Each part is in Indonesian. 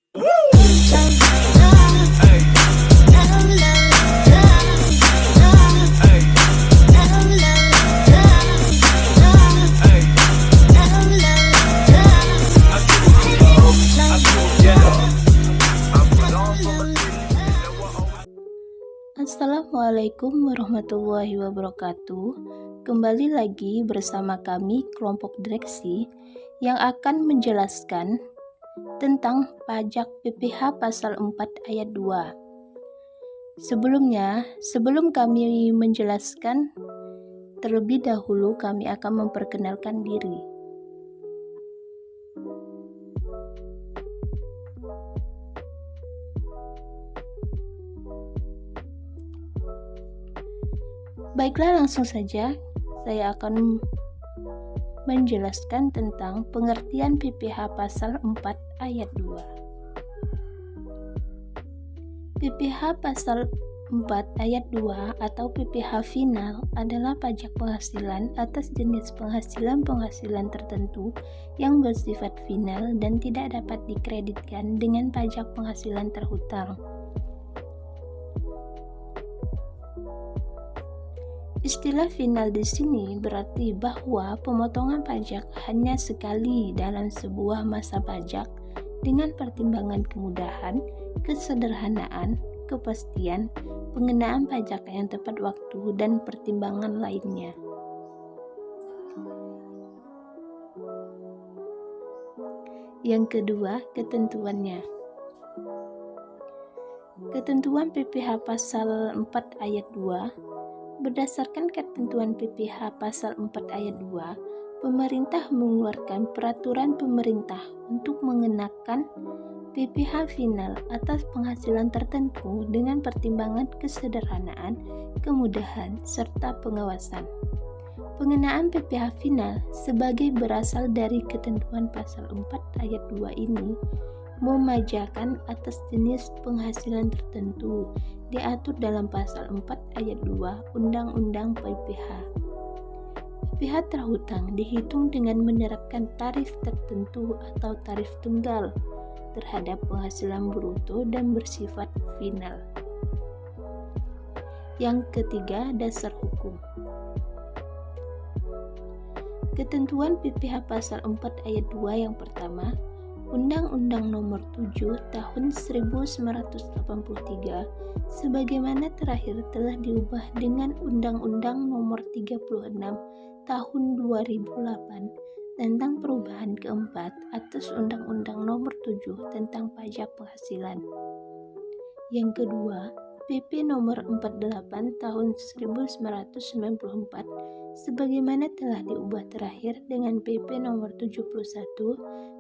Assalamualaikum warahmatullahi wabarakatuh. Kembali lagi bersama kami kelompok direksi yang akan menjelaskan tentang pajak PPh pasal 4 ayat 2. Sebelum kami menjelaskan, terlebih dahulu kami akan memperkenalkan diri. Baiklah, langsung saja saya akan menjelaskan tentang pengertian PPh pasal 4 ayat 2. PPh pasal 4 ayat 2 atau PPh final adalah pajak penghasilan atas jenis penghasilan tertentu yang bersifat final dan tidak dapat dikreditkan dengan pajak penghasilan terhutang. Istilah final di sini berarti bahwa pemotongan pajak hanya sekali dalam sebuah masa pajak dengan pertimbangan kemudahan, kesederhanaan, kepastian, pengenaan pajak yang tepat waktu, dan pertimbangan lainnya. Yang kedua, ketentuannya. Ketentuan PPh pasal 4 ayat 2. Berdasarkan ketentuan PPh pasal 4 ayat 2, pemerintah mengeluarkan peraturan pemerintah untuk mengenakan PPh final atas penghasilan tertentu dengan pertimbangan kesederhanaan, kemudahan, serta pengawasan. Pengenaan PPh final sebagai berasal dari ketentuan pasal 4 ayat 2 ini memajakan atas jenis penghasilan tertentu diatur dalam pasal 4 ayat 2 Undang-Undang PPh. PPh terhutang dihitung dengan menerapkan tarif tertentu atau tarif tunggal terhadap penghasilan bruto dan bersifat final. Yang ketiga, dasar hukum. Ketentuan PPh pasal 4 ayat 2 yang pertama, Undang-Undang Nomor 7 Tahun 1983 sebagaimana terakhir telah diubah dengan Undang-Undang Nomor 36 Tahun 2008 tentang perubahan keempat atas Undang-Undang Nomor 7 tentang pajak penghasilan. Yang kedua, PP Nomor 48 Tahun 1994 sebagaimana telah diubah terakhir dengan PP Nomor 71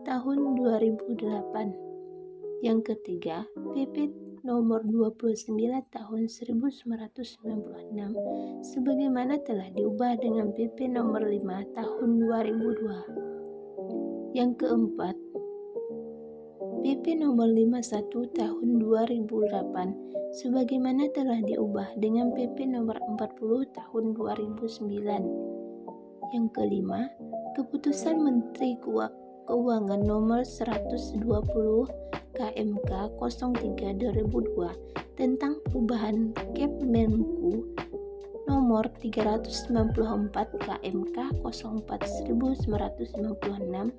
Tahun 2008. Yang ketiga, PP Nomor 29 Tahun 1996 sebagaimana telah diubah dengan PP Nomor 5 Tahun 2002. Yang keempat, PP Nomor 51 Tahun 2008 sebagaimana telah diubah dengan PP Nomor 40 Tahun 2009. Yang kelima, Keputusan Menteri Keuangan Nomor 120 KMK 03/2002 tentang perubahan Kepmenku Nomor 394 KMK 04/1996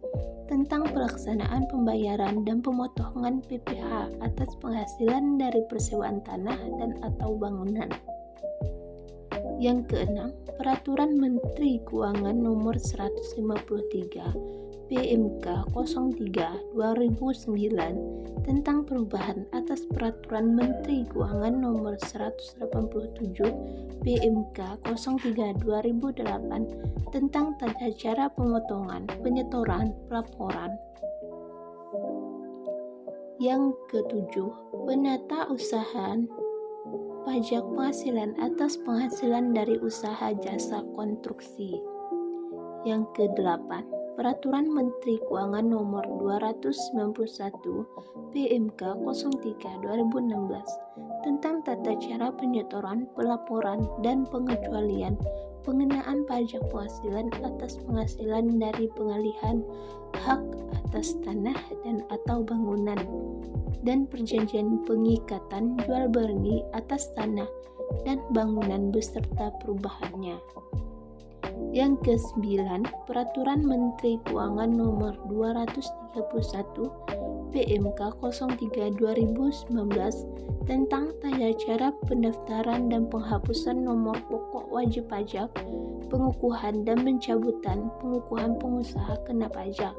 tentang pelaksanaan pembayaran dan pemotongan PPh atas penghasilan dari persewaan tanah dan atau bangunan. Yang keenam, Peraturan Menteri Keuangan Nomor 153 PMK 03/2009 tentang perubahan atas Peraturan Menteri Keuangan Nomor 187 PMK 03/2008 tentang tata cara pemotongan, penyetoran, pelaporan. Yang ketujuh, penata usahaan pajak penghasilan atas penghasilan dari usaha jasa konstruksi. Yang kedelapan, Peraturan Menteri Keuangan Nomor 291 PMK 03/2016 tentang tata cara penyetoran, pelaporan, dan pengecualian pengenaan pajak penghasilan atas penghasilan dari pengalihan hak atas tanah dan atau bangunan, dan perjanjian pengikatan jual beli atas tanah dan bangunan beserta perubahannya. Yang ke-9, Peraturan Menteri Keuangan Nomor 231 PMK 03 2019 tentang tata cara pendaftaran dan penghapusan nomor pokok wajib pajak, pengukuhan dan pencabutan pengukuhan pengusaha kena pajak,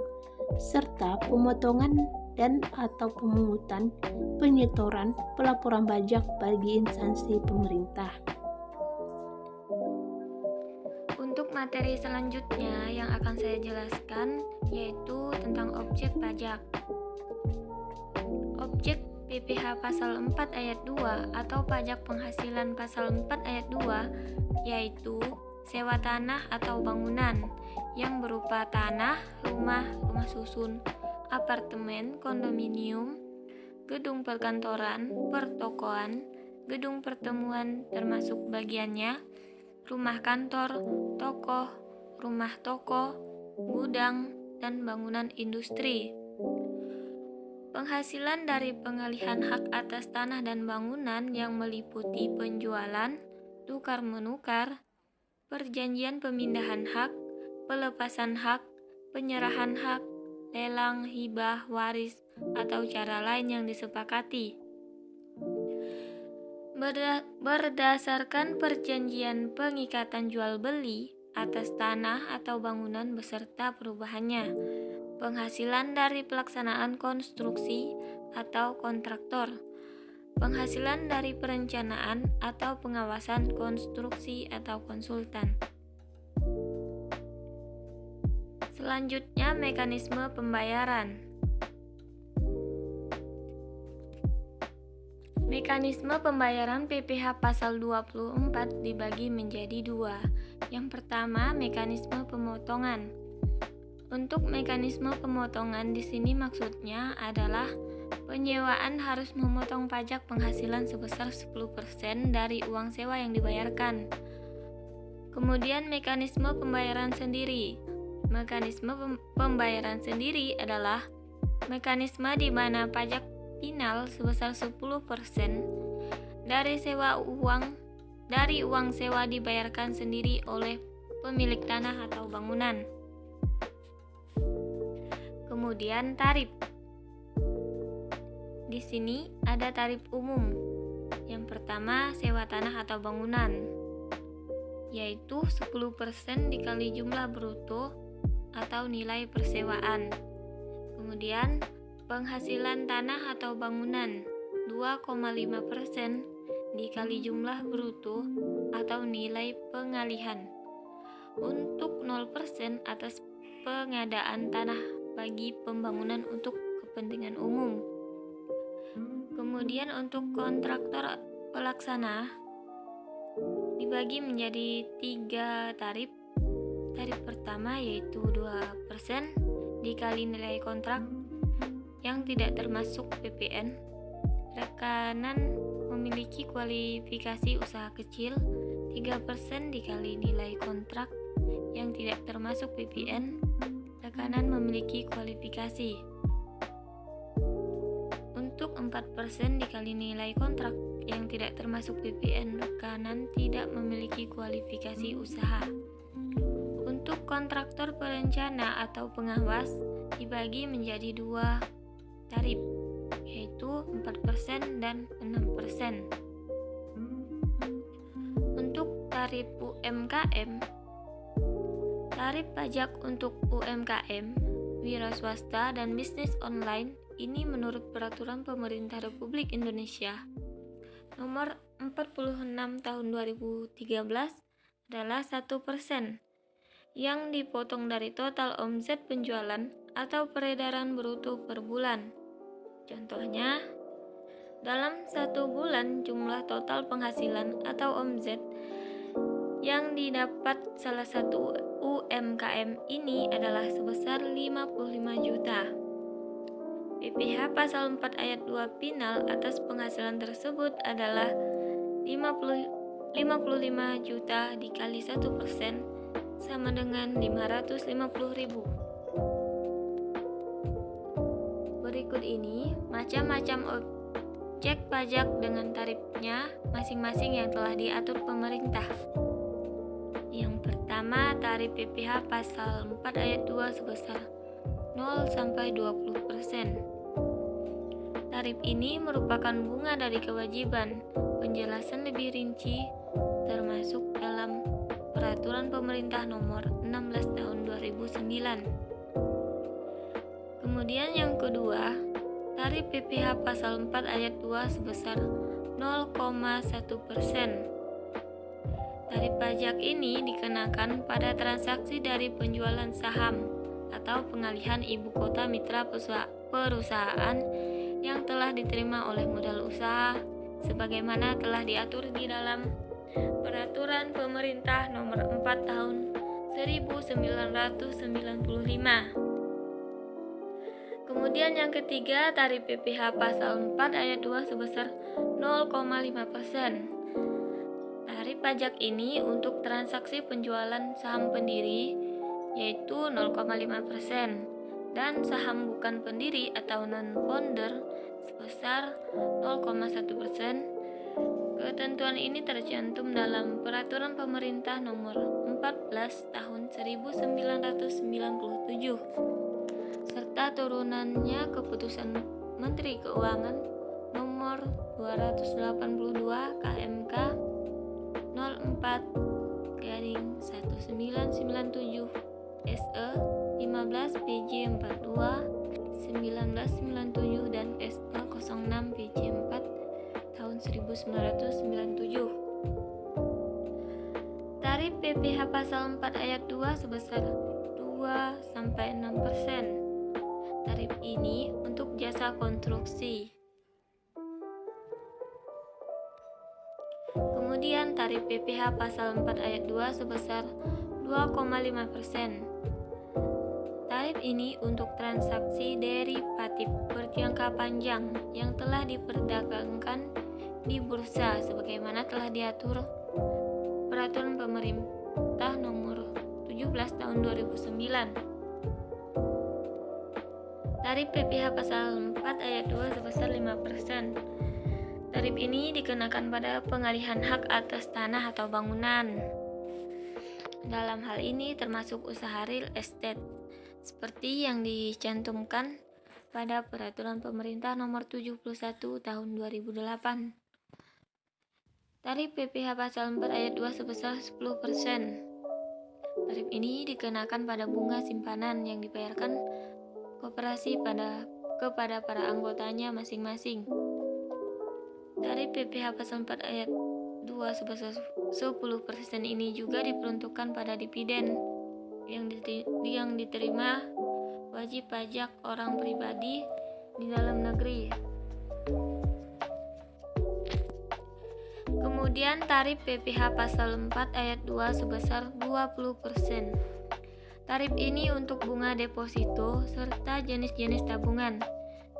serta pemotongan dan atau pemungutan, penyetoran, pelaporan pajak bagi instansi pemerintah. Untuk materi selanjutnya yang akan saya jelaskan yaitu tentang objek pajak. Objek PPh pasal 4 ayat 2 atau pajak penghasilan pasal 4 ayat 2 yaitu sewa tanah atau bangunan yang berupa tanah, rumah susun, apartemen, kondominium, gedung perkantoran, pertokoan, gedung pertemuan termasuk bagiannya, rumah kantor, toko, rumah toko, gudang, dan bangunan industri. Penghasilan dari pengalihan hak atas tanah dan bangunan yang meliputi penjualan, tukar-menukar, perjanjian pemindahan hak, pelepasan hak, penyerahan hak, lelang, hibah, waris, atau cara lain yang disepakati. Berdasarkan perjanjian pengikatan jual beli atas tanah atau bangunan beserta perubahannya, penghasilan dari pelaksanaan konstruksi atau kontraktor, penghasilan dari perencanaan atau pengawasan konstruksi atau konsultan. Selanjutnya, mekanisme pembayaran. Mekanisme pembayaran PPh pasal 24 dibagi menjadi dua. Yang pertama, mekanisme pemotongan. Untuk mekanisme pemotongan di sini maksudnya adalah penyewaan harus memotong pajak penghasilan sebesar 10% dari uang sewa yang dibayarkan. Kemudian mekanisme pembayaran sendiri. Mekanisme pembayaran sendiri adalah mekanisme di mana pajak final sebesar 10% dari uang sewa dibayarkan sendiri oleh pemilik tanah atau bangunan. Kemudian tarif. Di sini ada tarif umum. Yang pertama, sewa tanah atau bangunan, yaitu 10% dikali jumlah bruto atau nilai persewaan. Kemudian penghasilan tanah atau bangunan 2,5% dikali jumlah bruto atau nilai pengalihan. Untuk 0% atas pengadaan tanah bagi pembangunan untuk kepentingan umum. Kemudian untuk kontraktor pelaksana dibagi menjadi 3 tarif. Tarif pertama yaitu 2% dikali nilai kontrak yang tidak termasuk PPN. Rekanan memiliki kualifikasi usaha kecil 3% dikali nilai kontrak yang tidak termasuk PPN. Rekanan memiliki kualifikasi. Untuk 4% dikali nilai kontrak yang tidak termasuk PPN. Rekanan tidak memiliki kualifikasi usaha. Untuk kontraktor perencana atau pengawas dibagi menjadi 2 tarif, yaitu 4% dan 6%. Untuk tarif UMKM, tarif pajak untuk UMKM, wira swasta, dan bisnis online ini menurut Peraturan Pemerintah Republik Indonesia Nomor 46 Tahun 2013 adalah 1% yang dipotong dari total omset penjualan atau peredaran bruto per bulan. Contohnya, dalam 1 bulan jumlah total penghasilan atau omset yang didapat salah satu UMKM ini adalah sebesar 55 juta. PPh pasal 4 ayat 2 final atas penghasilan tersebut adalah 55 juta dikali 1% sama dengan 550.000. Berikut ini macam-macam objek pajak dengan tarifnya masing-masing yang telah diatur pemerintah. Yang pertama, tarif PPh pasal 4 ayat 2 sebesar 0 sampai 20%. Tarif ini merupakan bunga dari kewajiban. Penjelasan lebih rinci termasuk dalam Peraturan Pemerintah Nomor 16 Tahun 2009. Kemudian yang kedua, tarif PPh pasal 4 ayat 2 sebesar 0,1%. Tarif pajak ini dikenakan pada transaksi dari penjualan saham atau pengalihan ibu kota mitra perusahaan yang telah diterima oleh modal usaha sebagaimana telah diatur di dalam Peraturan Pemerintah Nomor 4 Tahun 1995. Kemudian yang ketiga, tarif PPh pasal 4 ayat 2 sebesar 0,5%. Tarif pajak ini untuk transaksi penjualan saham pendiri yaitu 0,5% dan saham bukan pendiri atau non-founder sebesar 0,1%. Ketentuan ini tercantum dalam Peraturan Pemerintah Nomor 14 Tahun 1997 serta turunannya Keputusan Menteri Keuangan Nomor 282 KMK 04/1997 SE 15 PJ 42 1997 dan SE 06 PJ 4 tahun 1997. Tarif PPh pasal 4 ayat 2 sebesar 2-6%. Tarif ini untuk jasa konstruksi. Kemudian tarif PPh pasal 4 ayat 2 sebesar 2,5%. Tarif ini untuk transaksi derivatif berjangka panjang yang telah diperdagangkan di bursa sebagaimana telah diatur Peraturan Pemerintah Nomor 17 Tahun 2009. Tarif PPh pasal 4 ayat 2 sebesar 5%. Tarif ini dikenakan pada pengalihan hak atas tanah atau bangunan. Dalam hal ini termasuk usaha real estate, seperti yang dicantumkan pada Peraturan Pemerintah Nomor 71 Tahun 2008. Tarif PPh pasal 4 ayat 2 sebesar 10%. Tarif ini dikenakan pada bunga simpanan yang dibayarkan koperasi kepada para anggotanya masing-masing. Tarif PPh pasal 4 ayat 2 sebesar 10% ini juga diperuntukkan pada dividen yang diterima wajib pajak orang pribadi di dalam negeri. Kemudian tarif PPh pasal 4 ayat 2 sebesar 20%. Tarif ini untuk bunga deposito serta jenis-jenis tabungan,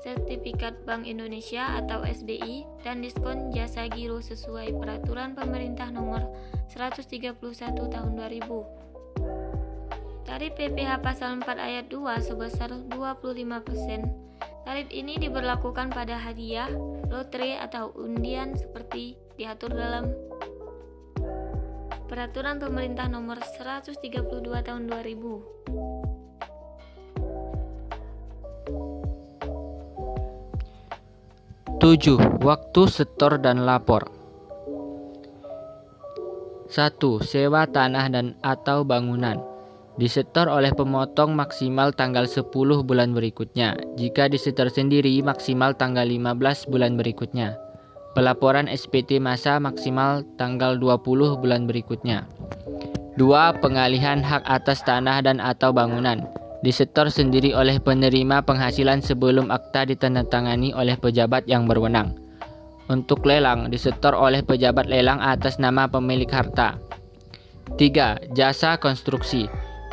sertifikat Bank Indonesia atau SBI, dan diskon jasa giro sesuai Peraturan Pemerintah Nomor 131 Tahun 2000. Tarif PPh pasal 4 ayat 2 sebesar 25%. Tarif ini diberlakukan pada hadiah, lotre atau undian seperti diatur dalam Peraturan Pemerintah Nomor 132 Tahun 2000. Tujuh, waktu setor dan lapor. 1. Sewa tanah dan atau bangunan. Disetor oleh pemotong maksimal tanggal 10 bulan berikutnya. Jika disetor sendiri maksimal tanggal 15 bulan berikutnya. Pelaporan SPT masa maksimal tanggal 20 bulan berikutnya. 2. Pengalihan hak atas tanah dan atau bangunan. Disetor sendiri oleh penerima penghasilan sebelum akta ditandatangani oleh pejabat yang berwenang. Untuk lelang, disetor oleh pejabat lelang atas nama pemilik harta. 3. Jasa konstruksi.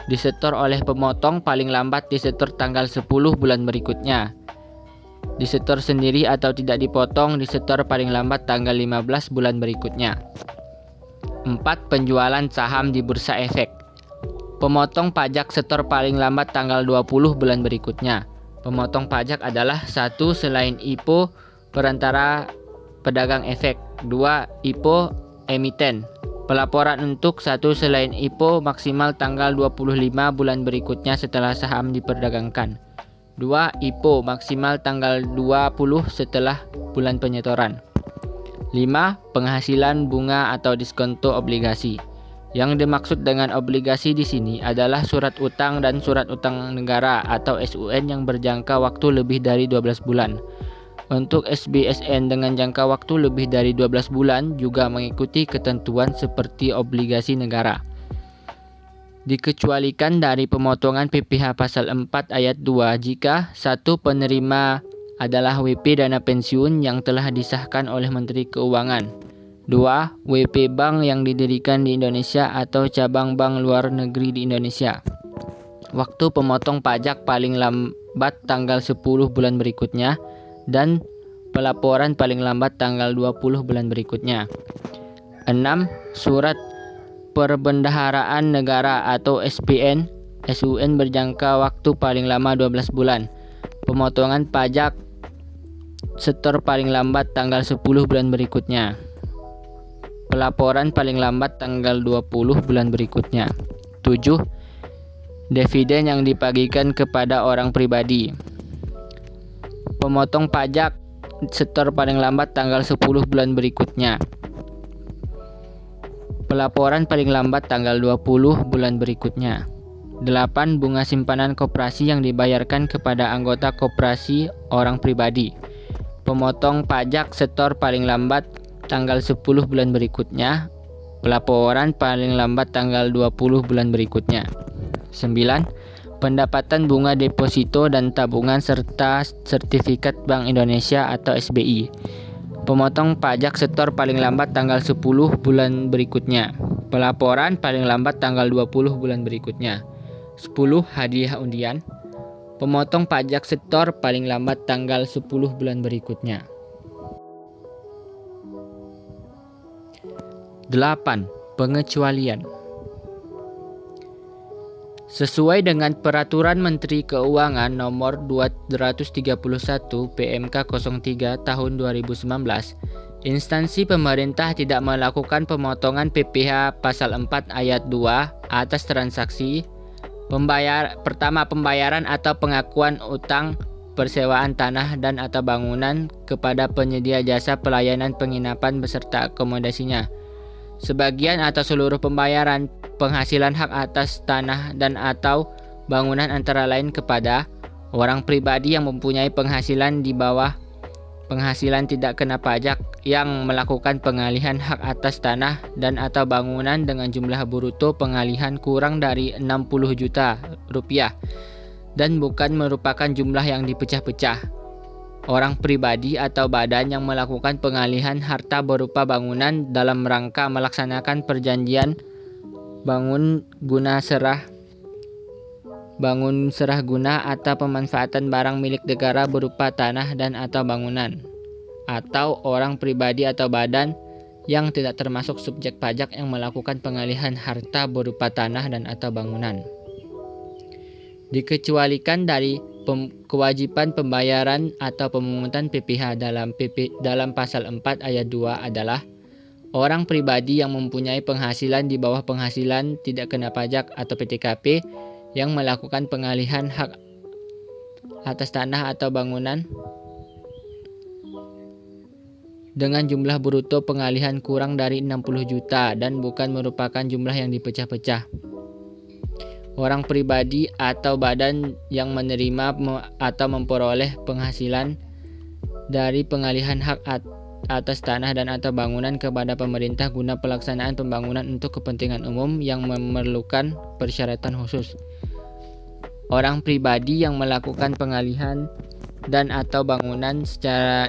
Disetor oleh pemotong paling lambat disetor tanggal 10 bulan berikutnya. Disetor sendiri atau tidak dipotong disetor paling lambat tanggal 15 bulan berikutnya. 4. Penjualan saham di bursa efek. Pemotong pajak setor paling lambat tanggal 20 bulan berikutnya. Pemotong pajak adalah 1. Selain IPO perantara pedagang efek. 2. IPO emiten. Pelaporan untuk 1. Selain IPO maksimal tanggal 25 bulan berikutnya setelah saham diperdagangkan. 2. IPO maksimal tanggal 20 setelah bulan penyetoran. 5. Penghasilan bunga atau diskonto obligasi. Yang dimaksud dengan obligasi di sini adalah surat utang dan surat utang negara atau SUN yang berjangka waktu lebih dari 12 bulan. Untuk SBSN dengan jangka waktu lebih dari 12 bulan juga mengikuti ketentuan seperti obligasi negara. Dikecualikan dari pemotongan PPh pasal 4 ayat 2 jika 1. Penerima adalah WP dana pensiun yang telah disahkan oleh Menteri Keuangan. 2. WP bank yang didirikan di Indonesia atau cabang bank luar negeri di Indonesia. Waktu pemotong pajak paling lambat tanggal 10 bulan berikutnya dan pelaporan paling lambat tanggal 20 bulan berikutnya. 6. Surat Perbendaharaan Negara atau SPN SUN berjangka waktu paling lama 12 bulan. Pemotongan pajak setor paling lambat tanggal 10 bulan berikutnya. Pelaporan paling lambat tanggal 20 bulan berikutnya. 7. Dividen yang dibagikan kepada orang pribadi. Pemotong pajak setor paling lambat tanggal 10 bulan berikutnya. Pelaporan paling lambat tanggal 20 bulan berikutnya. 8. Bunga simpanan koperasi yang dibayarkan kepada anggota koperasi orang pribadi. Pemotong pajak setor paling lambat tanggal 10 bulan berikutnya. Pelaporan paling lambat tanggal 20 bulan berikutnya. 9. Pendapatan bunga deposito dan tabungan serta sertifikat Bank Indonesia atau SBI. Pemotong pajak setor paling lambat tanggal 10 bulan berikutnya. Pelaporan paling lambat tanggal 20 bulan berikutnya. 10. Hadiah undian. Pemotong pajak setor paling lambat tanggal 10 bulan berikutnya. 8. Pengecualian. Sesuai dengan Peraturan Menteri Keuangan Nomor 231 PMK 03 Tahun 2019, instansi pemerintah tidak melakukan pemotongan PPh pasal 4 ayat 2 atas transaksi pembayaran atau pengakuan utang persewaan tanah dan atau bangunan kepada penyedia jasa pelayanan penginapan beserta akomodasinya. Sebagian atau seluruh pembayaran penghasilan hak atas tanah dan atau bangunan antara lain kepada orang pribadi yang mempunyai penghasilan di bawah penghasilan tidak kena pajak yang melakukan pengalihan hak atas tanah dan atau bangunan dengan jumlah bruto pengalihan kurang dari 60 juta rupiah dan bukan merupakan jumlah yang dipecah-pecah. Orang pribadi atau badan yang melakukan pengalihan harta berupa bangunan dalam rangka melaksanakan perjanjian bangun serah guna atau pemanfaatan barang milik negara berupa tanah dan atau bangunan, atau orang pribadi atau badan yang tidak termasuk subjek pajak yang melakukan pengalihan harta berupa tanah dan atau bangunan. Dikecualikan dari kewajiban pembayaran atau pemungutan PPh dalam pasal 4 ayat 2 adalah orang pribadi yang mempunyai penghasilan di bawah penghasilan tidak kena pajak atau PTKP yang melakukan pengalihan hak atas tanah atau bangunan dengan jumlah bruto pengalihan kurang dari 60 juta dan bukan merupakan jumlah yang dipecah-pecah. Orang pribadi atau badan yang menerima atau memperoleh penghasilan dari pengalihan hak atas tanah dan atau bangunan kepada pemerintah guna pelaksanaan pembangunan untuk kepentingan umum yang memerlukan persyaratan khusus. Orang pribadi yang melakukan pengalihan dan atau bangunan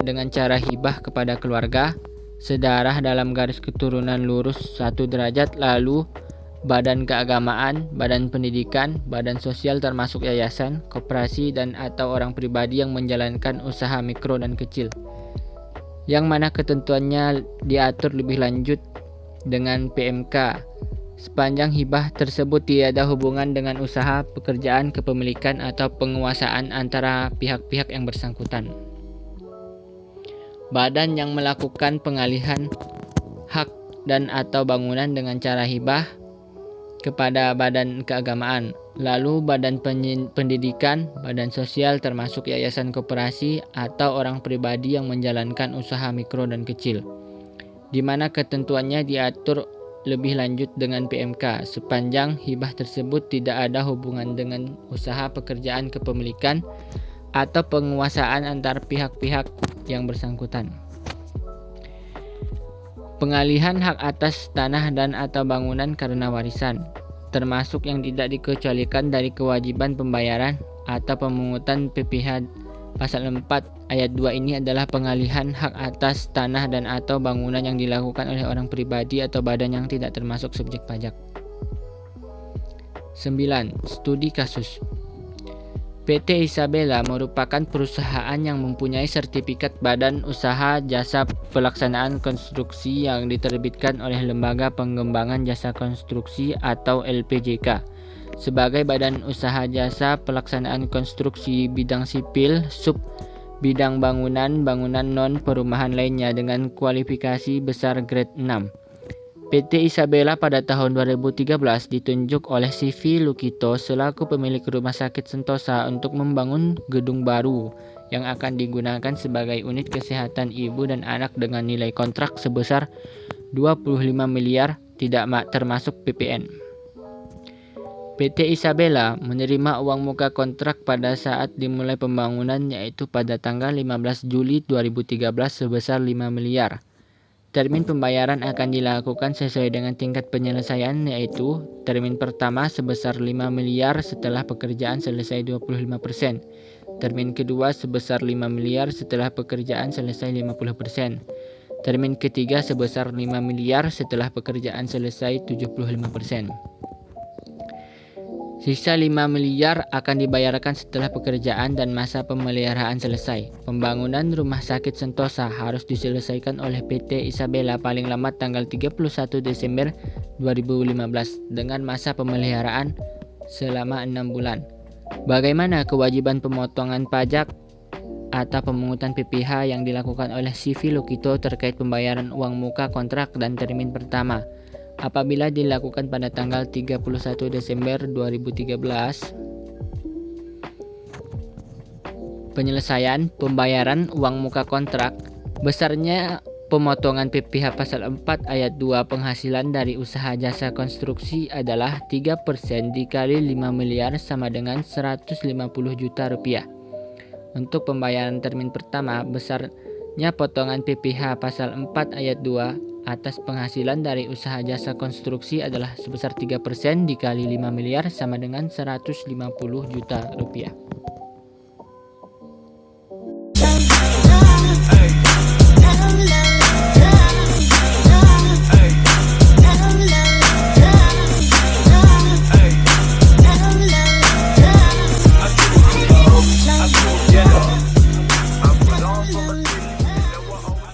dengan cara hibah kepada keluarga, sedarah dalam garis keturunan lurus 1 derajat, lalu badan keagamaan, badan pendidikan, badan sosial termasuk yayasan, koperasi dan atau orang pribadi yang menjalankan usaha mikro dan kecil, yang mana ketentuannya diatur lebih lanjut dengan PMK sepanjang hibah tersebut tiada hubungan dengan usaha, pekerjaan, kepemilikan, atau penguasaan antara pihak-pihak yang bersangkutan. Badan yang melakukan pengalihan hak dan atau bangunan dengan cara hibah kepada badan keagamaan, lalu badan pendidikan, badan sosial termasuk yayasan koperasi atau orang pribadi yang menjalankan usaha mikro dan kecil, di mana ketentuannya diatur lebih lanjut dengan PMK sepanjang hibah tersebut tidak ada hubungan dengan usaha, pekerjaan, kepemilikan, atau penguasaan antar pihak-pihak yang bersangkutan. Pengalihan hak atas tanah dan atau bangunan karena warisan, termasuk yang tidak dikecualikan dari kewajiban pembayaran atau pemungutan PPh pasal 4 ayat 2 ini adalah pengalihan hak atas tanah dan atau bangunan yang dilakukan oleh orang pribadi atau badan yang tidak termasuk subjek pajak. 9. Studi kasus. PT Isabella merupakan perusahaan yang mempunyai sertifikat Badan Usaha Jasa Pelaksanaan Konstruksi yang diterbitkan oleh Lembaga Pengembangan Jasa Konstruksi atau LPJK sebagai Badan Usaha Jasa Pelaksanaan Konstruksi bidang sipil, sub bidang bangunan non perumahan lainnya dengan kualifikasi besar grade 6. PT Isabella pada tahun 2013 ditunjuk oleh CV Lukito selaku pemilik Rumah Sakit Sentosa untuk membangun gedung baru yang akan digunakan sebagai unit kesehatan ibu dan anak dengan nilai kontrak sebesar 25 miliar tidak termasuk PPN. PT Isabella menerima uang muka kontrak pada saat dimulai pembangunan yaitu pada tanggal 15 Juli 2013 sebesar 5 miliar. Termin pembayaran akan dilakukan sesuai dengan tingkat penyelesaian yaitu termin pertama sebesar 5 miliar setelah pekerjaan selesai 25%, termin kedua sebesar 5 miliar setelah pekerjaan selesai 50%, termin ketiga sebesar 5 miliar setelah pekerjaan selesai 75%. Sisa 5 miliar akan dibayarkan setelah pekerjaan dan masa pemeliharaan selesai. Pembangunan Rumah Sakit Sentosa harus diselesaikan oleh PT Isabella paling lambat tanggal 31 Desember 2015 dengan masa pemeliharaan selama 6 bulan. Bagaimana kewajiban pemotongan pajak atau pemungutan PPh yang dilakukan oleh CV Lukito terkait pembayaran uang muka kontrak dan termin pertama? Apabila dilakukan pada tanggal 31 Desember 2013, penyelesaian pembayaran uang muka kontrak besarnya pemotongan PPh pasal 4 ayat 2 penghasilan dari usaha jasa konstruksi adalah 3% dikali 5 miliar sama dengan 150 juta rupiah. Untuk pembayaran termin pertama, besarnya potongan PPh pasal 4 ayat 2 atas penghasilan dari usaha jasa konstruksi adalah sebesar 3% dikali 5 miliar sama dengan 150 juta rupiah.